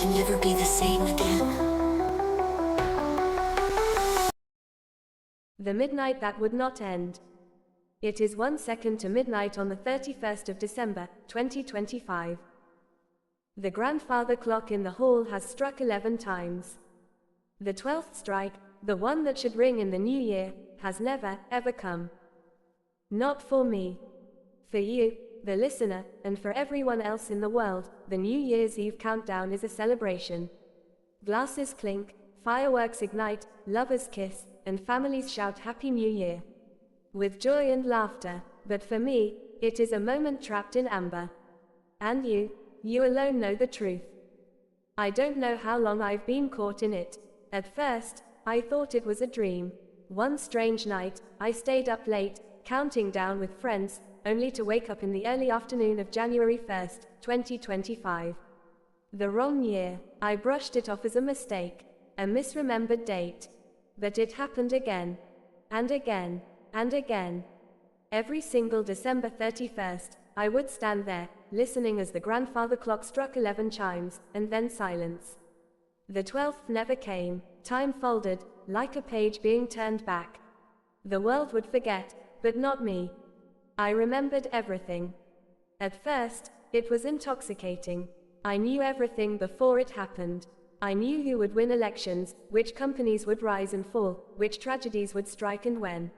can never be the same again. The midnight that would not end. It is 1 second to midnight on the 31st of December, 2025. The grandfather clock in the hall has struck 11 times. The 12th strike, the one that should ring in the new year, has never, ever come. Not for me. For you, the listener, and for everyone else in the world, the New Year's Eve countdown is a celebration. Glasses clink, fireworks ignite, lovers kiss, and families shout Happy New Year. With joy and laughter, but for me, it is a moment trapped in amber. And you alone know the truth. I don't know how long I've been caught in it. At first, I thought it was a dream. One strange night, I stayed up late, counting down with friends, only to wake up in the early afternoon of January 1st, 2025. The wrong year. I brushed it off as a mistake, a misremembered date. But it happened again, and again, and again. Every single December 31st, I would stand there, listening as the grandfather clock struck 11 chimes, and then silence. The 12th never came. Time folded, like a page being turned back. The world would forget, but not me. I remembered everything. At first, it was intoxicating. I knew everything before it happened. I knew who would win elections, which companies would rise and fall, which tragedies would strike and when.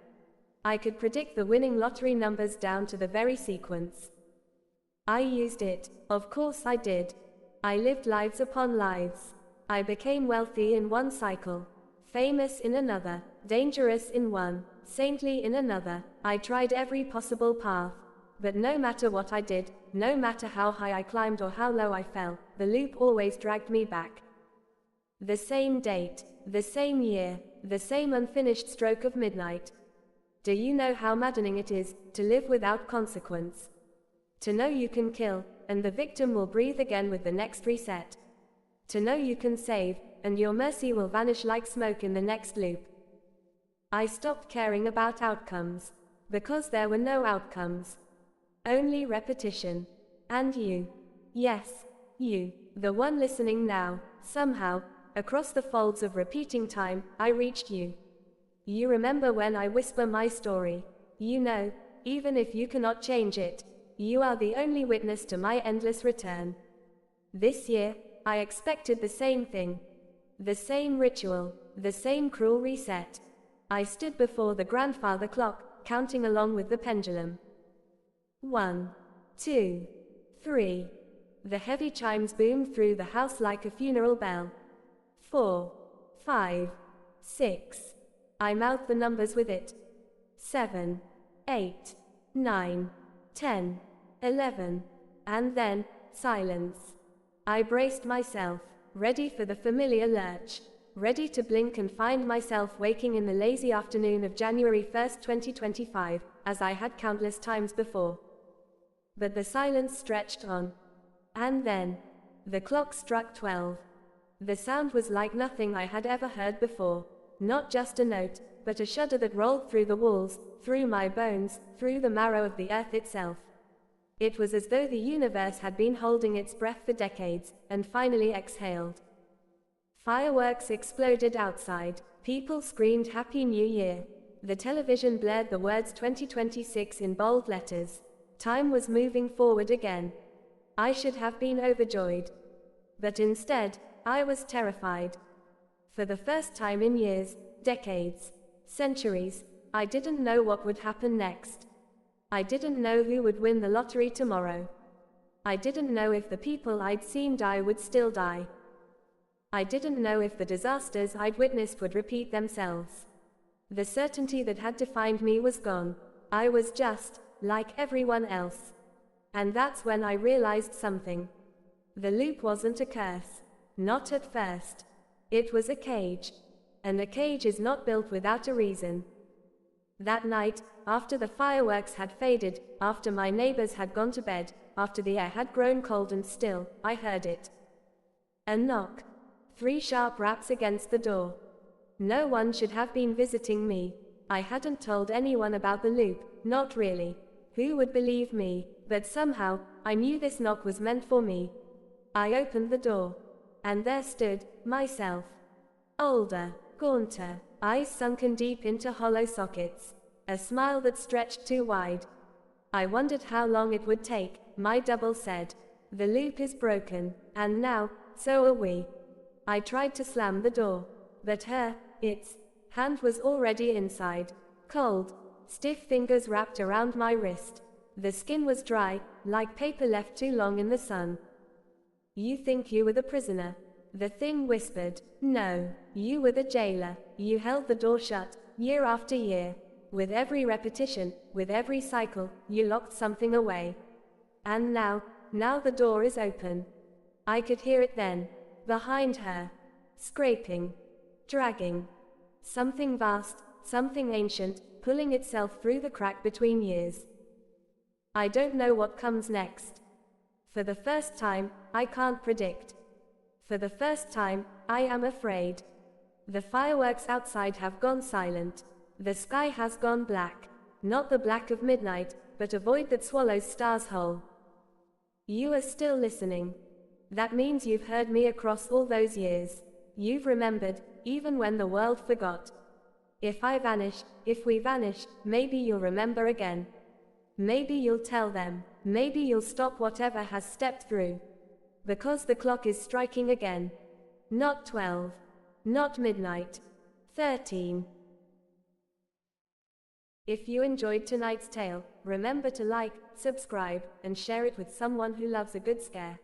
I could predict the winning lottery numbers down to the very sequence. I used it. Of course I did. I lived lives upon lives. I became wealthy in one cycle, famous in another, dangerous in one, saintly in another. I tried every possible path. But no matter what I did, no matter how high I climbed or how low I fell, the loop always dragged me back. The same date, the same year, the same unfinished stroke of midnight. Do you know how maddening it is to live without consequence? To know you can kill, and the victim will breathe again with the next reset. To know you can save, and your mercy will vanish like smoke in the next loop. I stopped caring about outcomes, because there were no outcomes. Only repetition. And you. Yes, you, the one listening now, somehow, across the folds of repeating time, I reached you. You remember when I whisper my story. You know, even if you cannot change it, you are the only witness to my endless return. This year, I expected the same thing. The same ritual, the same cruel reset. I stood before the grandfather clock, counting along with the pendulum. 1, 2, 3. The heavy chimes boomed through the house like a funeral bell. 4, 5, 6. I mouthed the numbers with it. 7, 8, 9, 10, 11. And then, silence. I braced myself, ready for the familiar lurch, ready to blink and find myself waking in the lazy afternoon of January 1st, 2025, as I had countless times before. But the silence stretched on. And then, the clock struck 12. The sound was like nothing I had ever heard before. Not just a note, but a shudder that rolled through the walls, through my bones, through the marrow of the earth itself. It was as though the universe had been holding its breath for decades, and finally exhaled. Fireworks exploded outside. People screamed Happy New Year. The television blared the words 2026 in bold letters. Time was moving forward again. I should have been overjoyed. But instead, I was terrified. For the first time in years, decades, centuries, I didn't know what would happen next. I didn't know who would win the lottery tomorrow. I didn't know if the people I'd seen die would still die. I didn't know if the disasters I'd witnessed would repeat themselves. The certainty that had defined me was gone. I was just, like everyone else. And that's when I realized something. The loop wasn't a curse. Not at first. It was a cage. And a cage is not built without a reason. That night, after the fireworks had faded, after my neighbors had gone to bed, after the air had grown cold and still, I heard it. A knock. 3 sharp raps against the door. No one should have been visiting me. I hadn't told anyone about the loop, not really. Who would believe me? But somehow, I knew this knock was meant for me. I opened the door. and there stood myself. Older, gaunter, eyes sunken deep into hollow sockets, a smile that stretched too wide. I wondered how long it would take, my double said. The loop is broken, and now, so are we. I tried to slam the door, but its hand was already inside. Cold, stiff fingers wrapped around my wrist. The skin was dry, like paper left too long in the sun. You think you were the prisoner? The thing whispered. No, you were the jailer. You held the door shut, year after year. With every repetition, with every cycle, you locked something away. And now the door is open. I could hear it then, behind her. Scraping. Dragging. Something vast, something ancient, pulling itself through the crack between years. I don't know what comes next. For the first time, I can't predict. For the first time, I am afraid. The fireworks outside have gone silent. The sky has gone black. Not the black of midnight, but a void that swallows stars whole. You are still listening. That means you've heard me across all those years. You've remembered, even when the world forgot. If I vanish, if we vanish, maybe you'll remember again. Maybe you'll tell them. Maybe you'll stop whatever has stepped through. Because the clock is striking again. Not 12. Not midnight. 13. If you enjoyed tonight's tale, remember to like, subscribe, and share it with someone who loves a good scare.